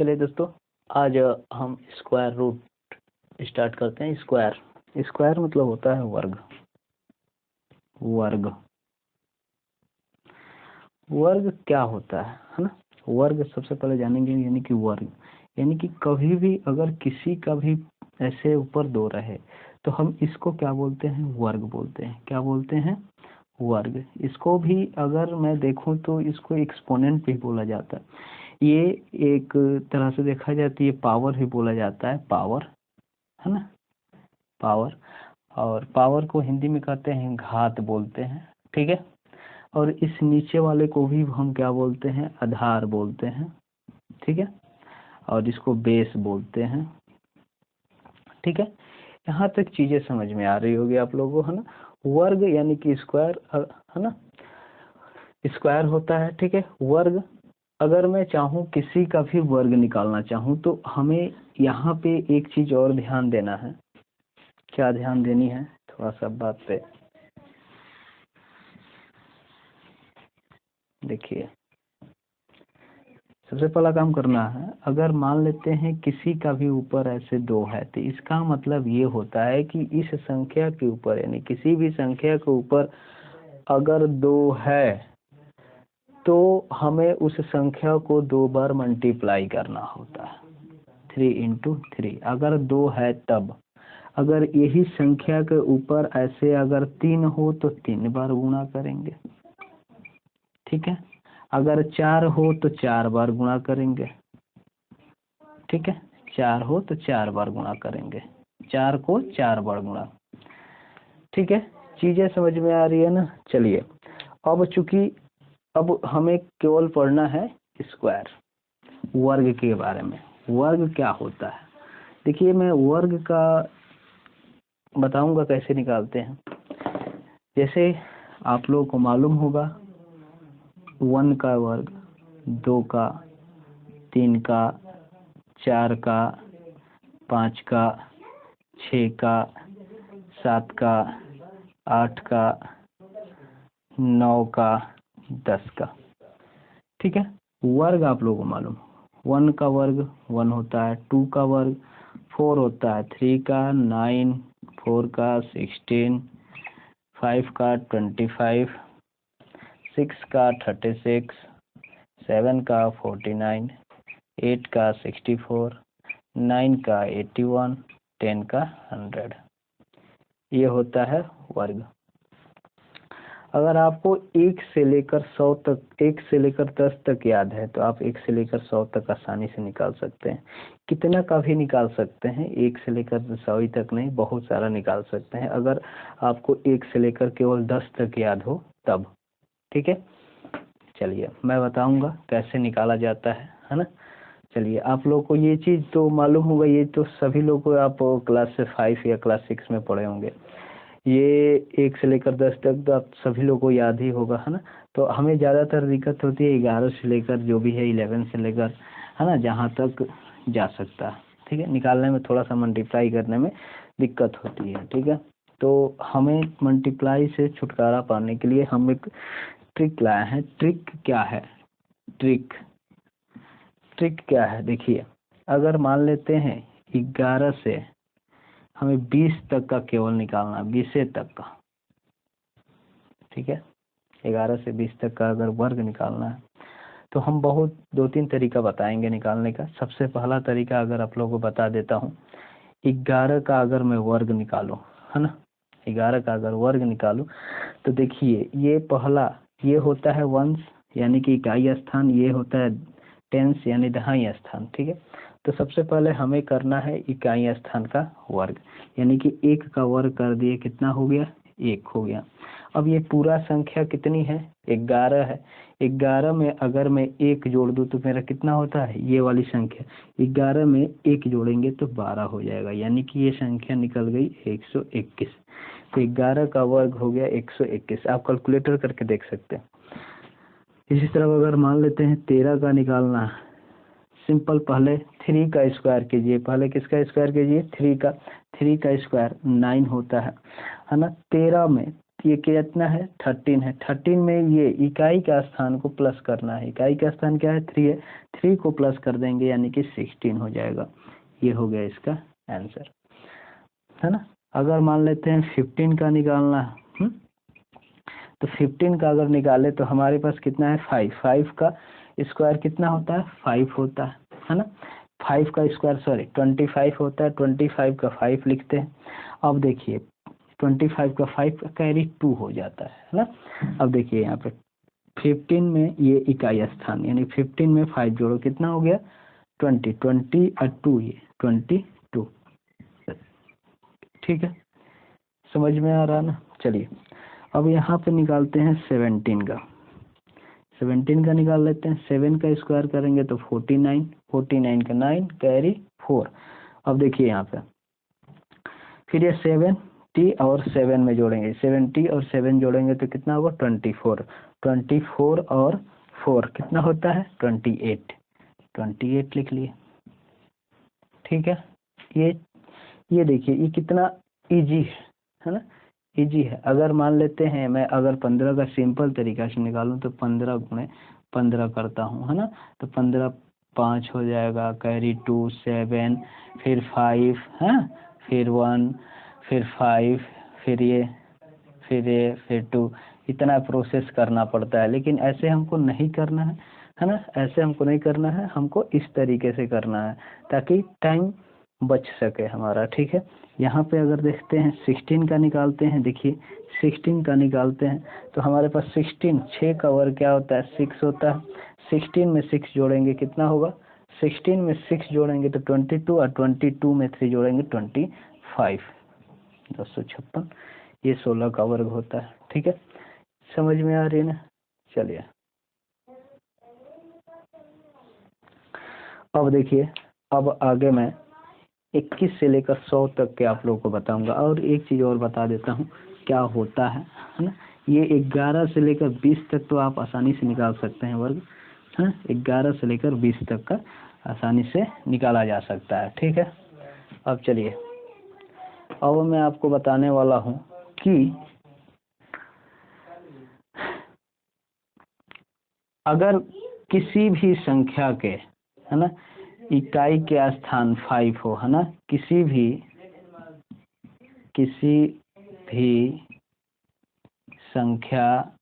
चलिए दोस्तों, आज हम स्क्वायर रूट स्टार्ट करते हैं। स्क्वायर मतलब होता है वर्ग। वर्ग क्या होता है ना। वर्ग सबसे पहले जानेंगे, यानी कि वर्ग यानी कि कभी भी अगर किसी का भी ऐसे ऊपर दो रहे तो हम इसको क्या बोलते हैं, वर्ग बोलते हैं। क्या बोलते हैं, वर्ग। इसको भी अगर मैं देखूं तो इसको एक्सपोनेंट भी बोला जाता है। ये एक तरह से देखा जाए तो ये पावर भी बोला जाता है, पावर है ना, पावर। और पावर को हिंदी में कहते हैं घात बोलते हैं, ठीक है। और इस नीचे वाले को भी हम क्या बोलते हैं, आधार बोलते हैं, ठीक है। और इसको बेस बोलते हैं, ठीक है। यहाँ तक चीजें समझ में आ रही होगी आप लोगों को, है ना। वर्ग यानी कि स्क्वायर, है ना, स्क्वायर होता है, ठीक है। वर्ग अगर मैं चाहूँ किसी का भी वर्ग निकालना चाहूँ तो हमें यहाँ पे एक चीज और ध्यान देना है। क्या ध्यान देनी है, थोड़ा सा बात पे देखिए। सबसे पहला काम करना है, अगर मान लेते हैं किसी का भी ऊपर ऐसे दो है तो इसका मतलब ये होता है कि इस संख्या के ऊपर, यानी किसी भी संख्या के ऊपर अगर दो है तो हमें उस संख्या को दो बार मल्टीप्लाई करना होता है, 3 × 3। अगर दो है तब, अगर यही संख्या के ऊपर ऐसे अगर 3 हो तो 3 बार गुणा करेंगे, ठीक है। अगर 4 हो तो 4 बार गुणा करेंगे, ठीक है। 4 हो तो 4 बार गुणा करेंगे, 4 को 4 बार गुणा, ठीक है। चीजें समझ में आ रही है ना। चलिए, अब चूंकि अब हमें केवल पढ़ना है स्क्वायर, वर्ग के बारे में। वर्ग क्या होता है, देखिए मैं वर्ग का बताऊंगा कैसे निकालते हैं। जैसे आप लोगों को मालूम होगा, 1 का वर्ग, 2 का, 3 का, 4 का, 5 का, 6 का, 7 का, 8 का, 9 का, 10 का, ठीक है। वर्ग आप लोगों को मालूम, 1 का वर्ग 1 होता है, 2 का वर्ग 4 होता है, 3 का 9, 4 का 16, 5 का 25, 6 का 36, 7 का 49, 8 का 64, 9 का 81, 10 का 100। ये होता है वर्ग। अगर आपको 1 से लेकर 100 तक, 1 से लेकर 10 तक याद है तो आप 1 से लेकर 100 तक आसानी से निकाल सकते हैं। कितना का भी निकाल सकते हैं, 1 से लेकर 100 तक नहीं, बहुत सारा निकाल सकते हैं अगर आपको 1 से लेकर केवल 10 तक याद हो तब, ठीक है। चलिए मैं बताऊंगा कैसे निकाला जाता है ना। चलिए, आप लोग को ये चीज तो मालूम होगा, ये तो सभी लोग को आप क्लास 5 या क्लास 6 में पढ़े होंगे। ये 1 से लेकर 10 तक तो आप सभी लोग को याद ही होगा, है ना। तो हमें ज़्यादातर दिक्कत होती है 11 से लेकर जो भी है 11 से लेकर, है ना, जहाँ तक जा सकता है, ठीक है। निकालने में थोड़ा सा मल्टीप्लाई करने में दिक्कत होती है, ठीक है। तो हमें मल्टीप्लाई से छुटकारा पाने के लिए हम एक ट्रिक लाए हैं। ट्रिक क्या है, ट्रिक क्या है, देखिए। अगर मान लेते हैं 11 से हमें 20 तक का केवल निकालना, 20 तक का, ठीक है। 11 से 20 तक का अगर वर्ग निकालना है तो हम बहुत 2-3 तरीका बताएंगे निकालने का। सबसे पहला तरीका अगर आप लोगों को बता देता हूँ, 11 का अगर मैं वर्ग निकालूं, है ना, 11 का अगर वर्ग निकालूं तो देखिए ये पहला, ये होता है वंश यानी कि इकाई स्थान, ये होता है टेंस यानी दहाई स्थान, ठीक है। तो सबसे पहले हमें करना है इकाई स्थान का वर्ग, यानी कि 1 का वर्ग कर दिए, कितना हो गया, 1 हो गया। अब ये पूरा संख्या कितनी है, 11 है। 11 में अगर मैं 1 जोड़ दूं तो मेरा कितना होता है, ये वाली संख्या। 11 में 1 जोड़ेंगे तो 12 हो जाएगा, यानी कि ये संख्या निकल गई 121। तो 11 का वर्ग हो गया 121। आप कैलकुलेटर करके देख सकते हैं। इसी तरह अगर मान लेते हैं 13 का निकालना, सिंपल, पहले 3 का स्क्वायर कीजिए। पहले किसका स्क्वायर कीजिए, 3 का। 3 का स्क्वायर 9 होता है ना। 13 में ये कितना है 13 है। 13 में ये इकाई का स्थान को प्लस करना है। इकाई का स्थान क्या है 3 है, 3 को प्लस कर देंगे यानी कि 16 हो जाएगा। ये हो गया इसका आंसर, है ना। अगर मान लेते हैं 15 का निकालना, तो 15 का अगर निकाले तो हमारे पास कितना है 5। 5 का स्क्वायर कितना होता है 5 होता है ना। 5 का स्क्वायर 25 होता है। 25 का 5 लिखते हैं। अब देखिए 25 का 5 कैरी 2 हो जाता है ना। अब देखिए यहाँ पे 15 में ये इकाई स्थान यानी 15 में 5 जोड़ो कितना हो गया 20 और 2 ये 22। ठीक है, समझ में आ रहा ना। चलिए अब यहाँ पे निकालते हैं 17 का। 17 का निकाल लेते हैं। 7 का स्क्वायर करेंगे तो 49, 49 का 9 कैरी 4। अब देखिए यहाँ पे फिर ये 70 और 7 में जोड़ेंगे, 70 और 7 जोड़ेंगे तो कितना होगा 24। 24 और 4 कितना होता है 28। 28 लिख लिए। ठीक है, ये देखिए ये कितना इजी है ना, इजी है। अगर मान लेते हैं मैं अगर 15 का सिंपल तरीका से निकालूं तो 15 गुणे 15 करता हूं, है ना। तो 15 5 हो जाएगा, कैरी 2 7 फिर 5 है, फिर 1 फिर 5 फिर ये फिर 2। इतना प्रोसेस करना पड़ता है, लेकिन ऐसे हमको नहीं करना है ना। ऐसे हमको नहीं करना है, हमको इस तरीके से करना है ताकि टाइम बच सके हमारा। ठीक है, यहाँ पे अगर देखते हैं 16 का निकालते हैं। देखिए 16 का निकालते हैं तो हमारे पास 16 6 का वर्ग क्या होता है 6 होता है। 16 में 6 जोड़ेंगे कितना होगा 16 में 6 जोड़ेंगे तो 22 और 22 में 3 जोड़ेंगे 25, 256। ये 16 का वर्ग होता है। ठीक है, समझ में आ रही है ना। चलिए अब देखिए, अब आगे मैं 21 से लेकर 100 तक के आप लोगों को बताऊंगा। और एक चीज और बता देता हूँ क्या होता है ना। ये 11 से लेकर 20 तक तो आप आसानी से निकाल सकते हैं वर्ग, है ना। 11 से लेकर 20 तक का आसानी से निकाला जा सकता है। ठीक है, अब चलिए अब मैं आपको बताने वाला हूँ कि अगर किसी भी संख्या के, है ना, इकाई के स्थान 5 हो, है ना, किसी भी संख्या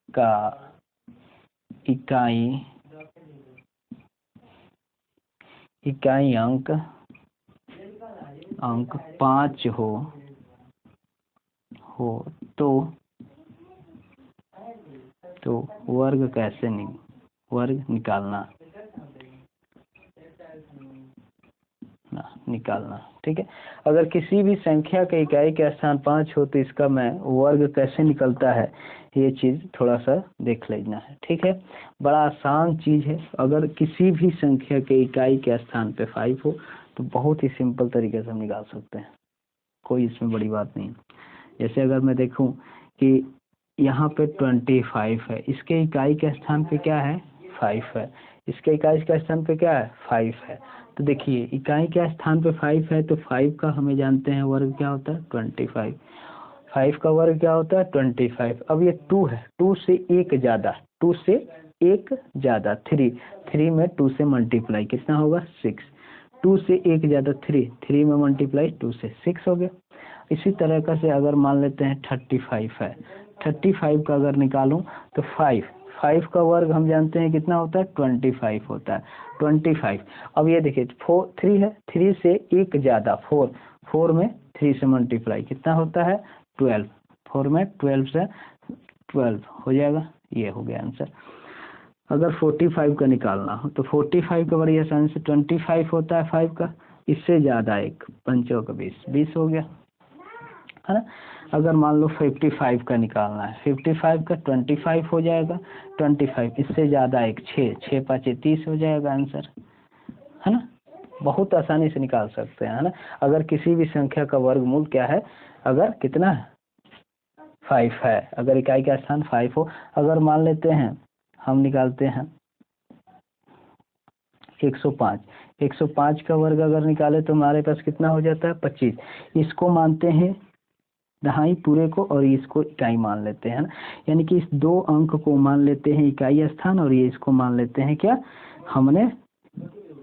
का इकाई अंक 5 हो तो वर्ग कैसे वर्ग निकालना। ठीक है, अगर किसी भी संख्या के इकाई के स्थान 5 हो तो इसका मैं वर्ग कैसे निकलता है ये चीज थोड़ा सा देख लेना है। ठीक है, बड़ा आसान चीज है। अगर किसी भी संख्या के इकाई के स्थान पे 5 हो तो बहुत ही सिंपल तरीके से हम निकाल सकते हैं, कोई इसमें बड़ी बात नहीं। जैसे अगर मैं देखूं कि यहाँ पे 25 है, इसके इकाई के स्थान पे क्या है 5 है, इसके इकाई के स्थान पे क्या है 5 है। तो देखिए इकाई के स्थान पे 5 है तो 5 का हमें जानते हैं वर्ग क्या होता है 25। 5 का वर्ग क्या होता है 25। अब ये 2 है, 2 से 1 ज्यादा, 2 से 1 ज्यादा 3 में 2 से मल्टीप्लाई कितना होगा 6। 2 से 1 ज्यादा 3 में मल्टीप्लाई 2 से 6 हो गया। इसी तरह से अगर मान लेते हैं 35 है, 35 का अगर निकालूं तो 5 का वर्ग हम जानते हैं कितना होता है 25 होता है 25। अब ये देखिए 3 है, 3 से 1 ज्यादा 4 में 3 से मल्टीप्लाई कितना होता है 12, 4 में 12 से 12 हो जाएगा। ये हो गया आंसर। अगर 45 का निकालना हो तो 45 का बड़ी आसानी से 25 होता है 5 का, इससे ज्यादा 1 पंचों का 20 हो गया, है ना। अगर मान लो 55 का निकालना है, 55 का 25 हो जाएगा 25, इससे ज्यादा 1 6 5 30 हो जाएगा आंसर, है ना। बहुत आसानी से निकाल सकते हैं, है ना। अगर किसी भी संख्या का वर्गमूल क्या है, अगर कितना 5 है, अगर इकाई का स्थान 5 हो, अगर मान लेते हैं हम निकालते हैं 105 का वर्ग अगर निकाले तो हमारे पास कितना हो जाता है 25। इसको मानते हैं दहाई पूरे को और इसको इकाई मान लेते हैं ना, यानी कि इस दो अंक को मान लेते हैं इकाई स्थान और ये इसको मान लेते हैं क्या, हमने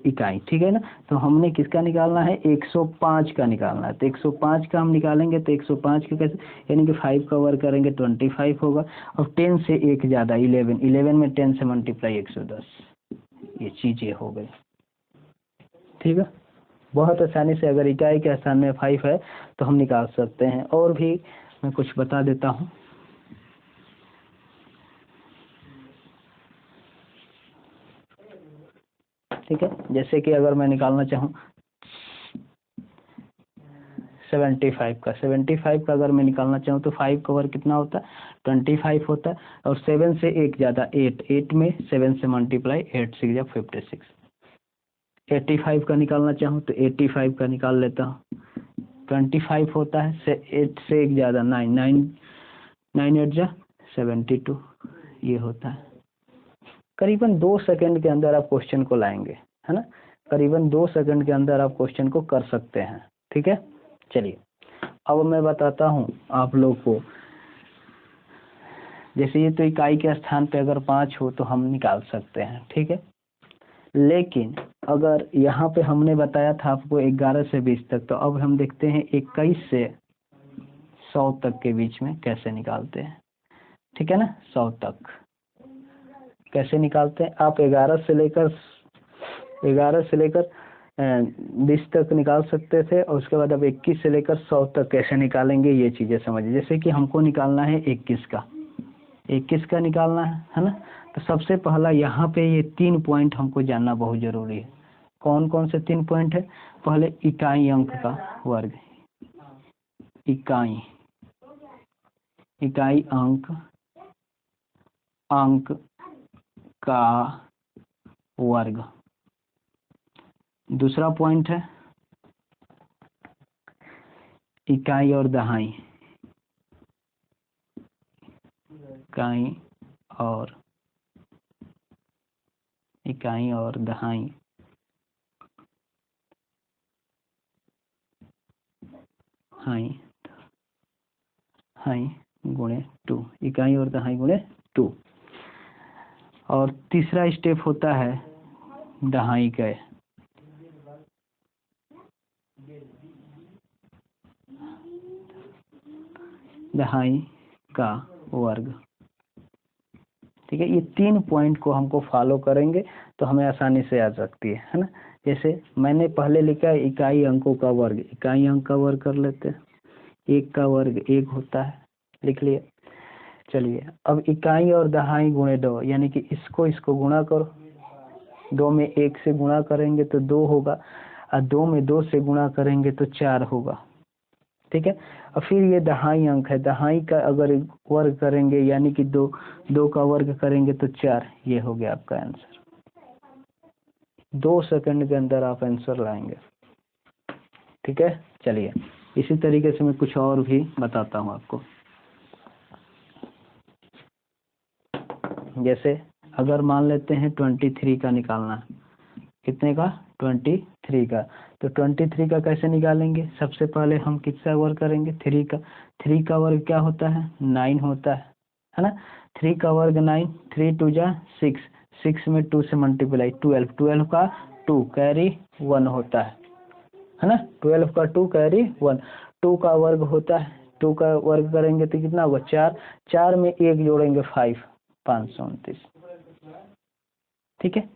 इकाई। ठीक है ना, तो हमने किसका निकालना है, 105 का निकालना है। तो 105 का हम निकालेंगे तो 105 का कैसे, यानी कि 5 का वर्ग करेंगे 25 होगा, और 10 से एक ज़्यादा 11, 11 में 10 से मल्टीप्लाई 110, ये चीज़ें हो गई। ठीक है, बहुत आसानी से अगर इकाई के स्थान में 5 है तो हम निकाल सकते हैं। और भी मैं कुछ बता देता हूँ। ठीक है, जैसे कि अगर मैं निकालना चाहूँ 75 का, 75 का अगर मैं निकालना चाहूँ तो 5 का वर्ग कितना होता है, 25 होता है, और 7 से एक ज़्यादा 8, 8 में 7 से मल्टीप्लाई 8 6 या 56। 85 का निकालना चाहूँ तो 85 का निकाल लेता हूँ, 25 होता है, से 8 से एक ज़्यादा 9, 9 9 8 जा 72, ये होता है। करीबन 2 सेकंड के अंदर आप क्वेश्चन को लाएंगे, है ना, करीबन 2 सेकंड के अंदर आप क्वेश्चन को कर सकते हैं। ठीक है, चलिए अब मैं बताता हूँ आप लोग को। जैसे ये तो इकाई के स्थान पे अगर 5 हो तो हम निकाल सकते हैं। ठीक है, लेकिन अगर यहाँ पे हमने बताया था आपको 11 से 20 तक, तो अब हम देखते हैं 21 से 100 तक के बीच में कैसे निकालते हैं। ठीक है ना, 100 तक कैसे निकालते हैं, आप 11 से लेकर 20 तक निकाल सकते थे, और उसके बाद अब 21 से लेकर 100 तक कैसे निकालेंगे ये चीज़ें समझिए। जैसे कि हमको निकालना है 21 का निकालना है ना, तो सबसे पहला यहाँ पे ये 3 पॉइंट हमको जानना बहुत ज़रूरी है। कौन कौन से 3 पॉइंट है, पहले इकाई अंक का वर्ग, इकाई अंक का वर्ग। दूसरा पॉइंट है इकाई और दहाई, इकाई और दहाई हाई गुणे 2, इकाई और दहाई गुणे 2। और तीसरा स्टेप होता है दहाई का वर्ग। ठीक है, ये 3 पॉइंट को हमको फॉलो करेंगे तो हमें आसानी से आ सकती है ना। जैसे मैंने पहले लिखा है इकाई अंकों का वर्ग, इकाई अंक का वर्ग कर लेते हैं, 1 का वर्ग 1 होता है, लिख लिए। चलिए अब इकाई और दहाई गुणे 2, यानी कि इसको गुणा करो, 2 में 1 से गुणा करेंगे तो 2 होगा, और 2 में 2 से गुणा करेंगे तो 4 होगा। ठीक है, और फिर ये दहाई अंक है, दहाई का अगर वर्ग करेंगे यानी कि 2 का वर्ग करेंगे तो 4, ये हो गया आपका आंसर। 2 सेकंड के अंदर आप आंसर लाएंगे। ठीक है, चलिए इसी तरीके से मैं कुछ और भी बताता हूँ आपको। जैसे अगर मान लेते हैं 23 का निकालना, कितने का, 23 का, तो 23 का कैसे निकालेंगे, सबसे पहले हम किसका वर्ग करेंगे, 3 का। 3 का वर्ग क्या होता है, 9 होता है ना, 3 का वर्ग 9, 3 2 जा 6, 6 में 2 से मल्टीप्लाई 12, 12 का 2 कैरी 1 होता है ना, 12 का 2 कैरी 1, 2 का वर्ग होता है, 2 का वर्ग करेंगे तो कितना होगा, 4, 4 में 1 जोड़ेंगे 5, 529। ठीक है,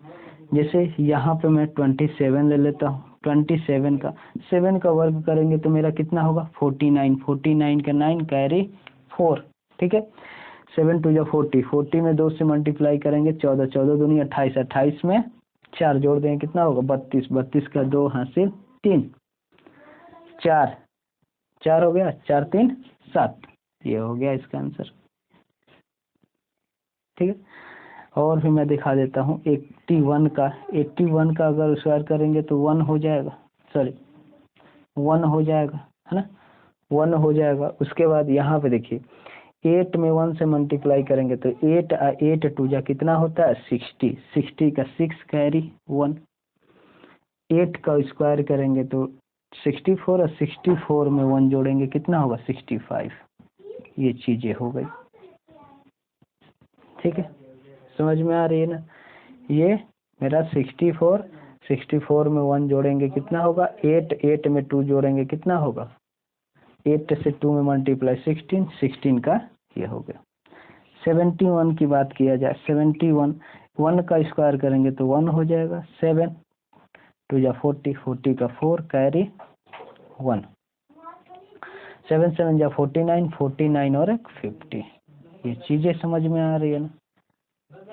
जैसे यहाँ पे मैं 27 ले लेता हूँ, 27 का 7 का वर्ग करेंगे तो मेरा कितना होगा, 49, 49 का 9 कैरी 4। ठीक है, 7 2 जा 40, 40 में 2 से मल्टीप्लाई करेंगे 14, 14 दूनी 28, 28 में 4 जोड़ देंगे कितना होगा, 32, 32 का 2 हासिल 3, 4 4 हो गया, 4 3 7, ये हो गया इसका आंसर। ठीक है, और भी मैं दिखा देता हूँ 81 का, 81 का अगर स्क्वायर करेंगे तो 1 हो जाएगा, सॉरी 1 हो जाएगा, है ना, 1 हो जाएगा। उसके बाद यहाँ पे देखिए 8 में 1 से मल्टीप्लाई करेंगे तो 8 8 2 जा कितना होता है, 60, 60 का 6 कैरी 1, 8 का स्क्वायर करेंगे तो 64 और 64 में 1 जोड़ेंगे कितना होगा 65। ये चीजें हो गई, ठीक है, समझ में आ रही है ना। ये मेरा 64 में 1 जोड़ेंगे कितना होगा 8 में 2 जोड़ेंगे कितना होगा 8 से 2 में मल्टीप्लाई 16 का ये हो गया। 71 की बात किया जाए, 71 1 का स्क्वायर करेंगे तो 1 हो जाएगा, 7 2 या 40, 40 का 4 कैरी 1, 7 7 या 49, 49 और 50। ये चीजें समझ में आ रही है ना।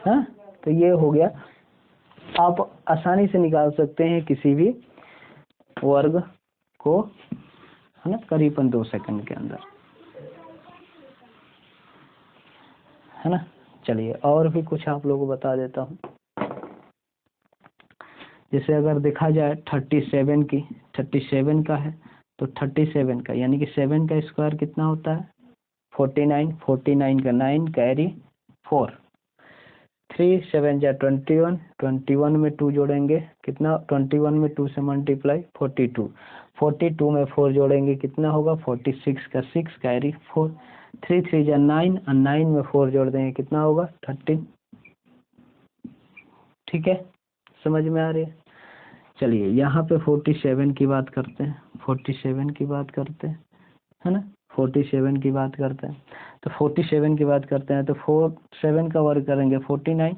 हाँ, तो ये हो गया। आप आसानी से निकाल सकते हैं किसी भी वर्ग को, है ना, करीबन 2 सेकंड के अंदर, है ना। चलिए और भी कुछ आप लोगों को बता देता हूँ। जैसे अगर देखा जाए 37 का है तो 37 का यानी कि 7 का स्क्वायर कितना होता है 49, 49 का 9 कैरी 4, 3 7 या 21, 21 में 2 जोड़ेंगे कितना 21 में 2 से मल्टीप्लाई 42, 42 में 4 जोड़ेंगे कितना होगा 46 का 6 कैरी 4, 3 3 या 9 और 9 में 4 जोड़ देंगे कितना होगा 13। ठीक है, समझ में आ रही है। चलिए यहाँ पे 47 की बात करते हैं, 47 की बात करते हैं, है ना, 47 की बात करते हैं। तो 47 की बात करते हैं तो 7 का वर्ग करेंगे 49,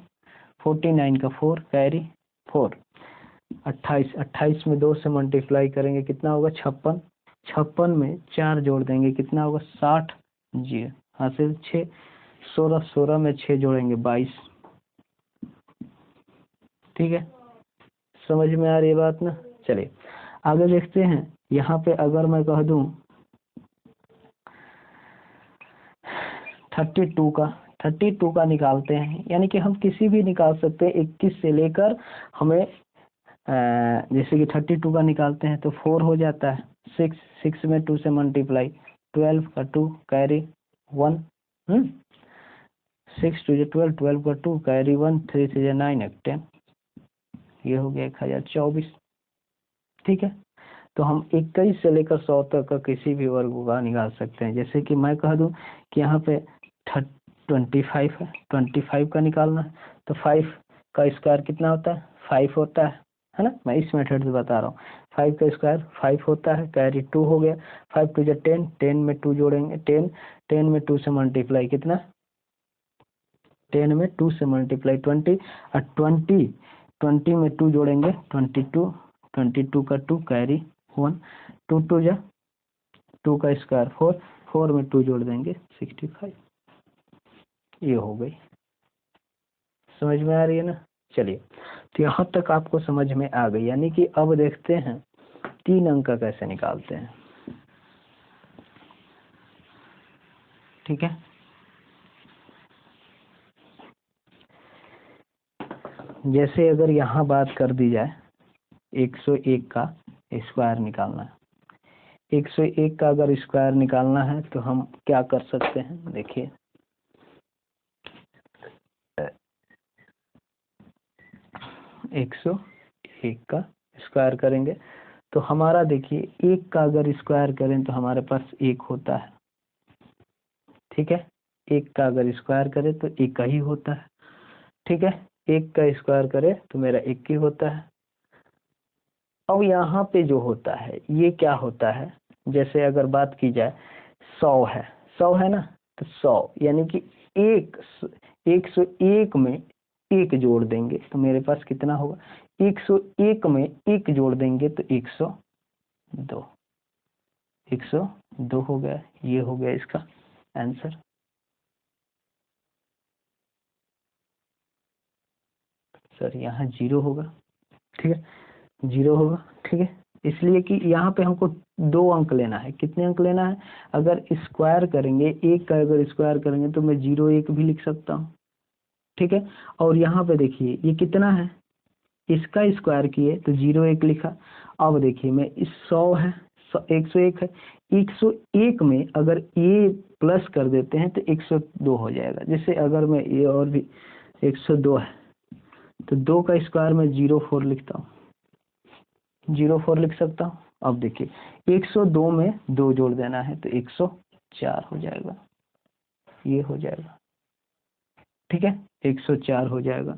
49 का 4 कैरी 4, 28, 28 में 2 से मल्टीप्लाई करेंगे कितना होगा 56, 56 में 4 जोड़ देंगे कितना होगा 60, जी हासिल 6, 16, 16 में 6 जोड़ेंगे 22। ठीक है, समझ में आ रही है बात ना। चलिए आगे देखते हैं। यहाँ पे अगर मैं कह दूं 32 का निकालते हैं, यानी कि हम किसी भी निकाल सकते हैं 21 से लेकर हमें जैसे कि 32 का निकालते हैं तो 4 हो जाता है, 6 में 2 से मल्टीप्लाई 12 का 2 कैरी 1, 6 2 12, 12 का 2 कैरी 1, 3 3 9 10, ये हो गया 1024। ठीक है, तो हम 21 से लेकर 100 तक का किसी भी वर्ग का निकाल सकते हैं। जैसे कि मैं कह दूं कि यहाँ पे 25 है, 25 का निकालना है तो 5 का स्क्वायर कितना होता है 5 होता है ना। मैं इस मेथड से बता रहा हूँ, 5 का स्क्वायर 5 होता है कैरी 2 हो गया, 5 2 10, 10 में 2 जोड़ेंगे 10 में 2 से मल्टीप्लाई कितना 10 में 2 से मल्टीप्लाई 20 और 20 में 2 जोड़ेंगे 22 का 2 कैरी 1, 2 2 जा 2 का स्क्वायर 4, 4 में 2 जोड़ देंगे 65। ये हो गई, समझ में आ रही है ना। चलिए तो यहाँ तक आपको समझ में आ गई, यानी कि अब देखते हैं 3 अंक का कैसे निकालते हैं। ठीक है, जैसे अगर यहाँ बात कर दी जाए 101 का स्क्वायर निकालना है, 101 का अगर स्क्वायर निकालना है तो हम क्या कर सकते हैं। देखिए 101 का स्क्वायर करेंगे तो हमारा देखिए 1 का अगर स्क्वायर करें तो हमारे पास 1 होता है। ठीक है, 1 का अगर स्क्वायर करें तो 1 ही होता है। ठीक है, 1 का स्क्वायर करे तो मेरा 1 ही होता है। अब यहाँ पे जो होता है ये क्या होता है, जैसे अगर बात की जाए 100 है ना, तो 100 यानी कि 101 में 1 जोड़ देंगे तो मेरे पास कितना होगा 101 में 1 जोड़ देंगे तो 102, 102 हो गया। ये हो गया इसका आंसर। सर यहाँ 0 होगा, ठीक है, 0 होगा। ठीक है, इसलिए कि यहाँ पे हमको 2 अंक लेना है। कितने अंक लेना है, अगर स्क्वायर करेंगे 1 का अगर स्क्वायर करेंगे तो मैं 0 1 भी लिख सकता हूँ। ठीक है, और यहाँ पे देखिए ये कितना है, इसका स्क्वायर किए तो 0 1 लिखा। अब देखिए मैं इस 100 है 101 है, 101 में अगर ये प्लस कर देते हैं तो 102 हो जाएगा। जैसे अगर मैं ये और भी 102 है तो 2 का स्क्वायर में 04 लिखता हूँ, 04 लिख सकता हूँ। अब देखिए 102 में 2 जोड़ देना है तो 104 हो जाएगा, ये हो जाएगा, ठीक है, 104 हो जाएगा।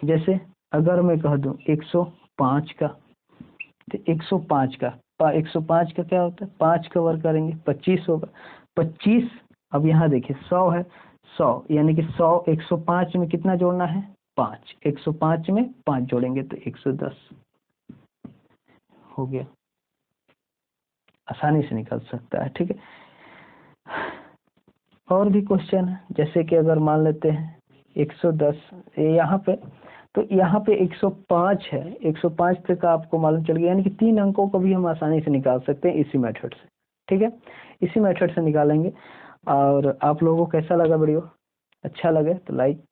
जैसे अगर मैं कह दूं 105 का, तो 105 का 105 का क्या होता है, 5 का वर्ग करेंगे 25 होगा, 25। अब यहाँ देखिए 100 है, 100 यानी कि 100 105 में कितना जोड़ना है, 5, 105 में 5 जोड़ेंगे तो 110 हो गया, आसानी से निकल सकता है, ठीक है। और भी क्वेश्चन है, जैसे कि अगर मान लेते हैं 110 यहाँ पे, तो यहाँ पे 105 है, 105 तक आपको मालूम चल गया, यानी कि 3 अंकों को भी हम आसानी से निकाल सकते हैं इसी मेथड से, ठीक है, इसी मेथड से निकालेंगे। और आप लोगों को कैसा लगा वीडियो, अच्छा लगे तो लाइक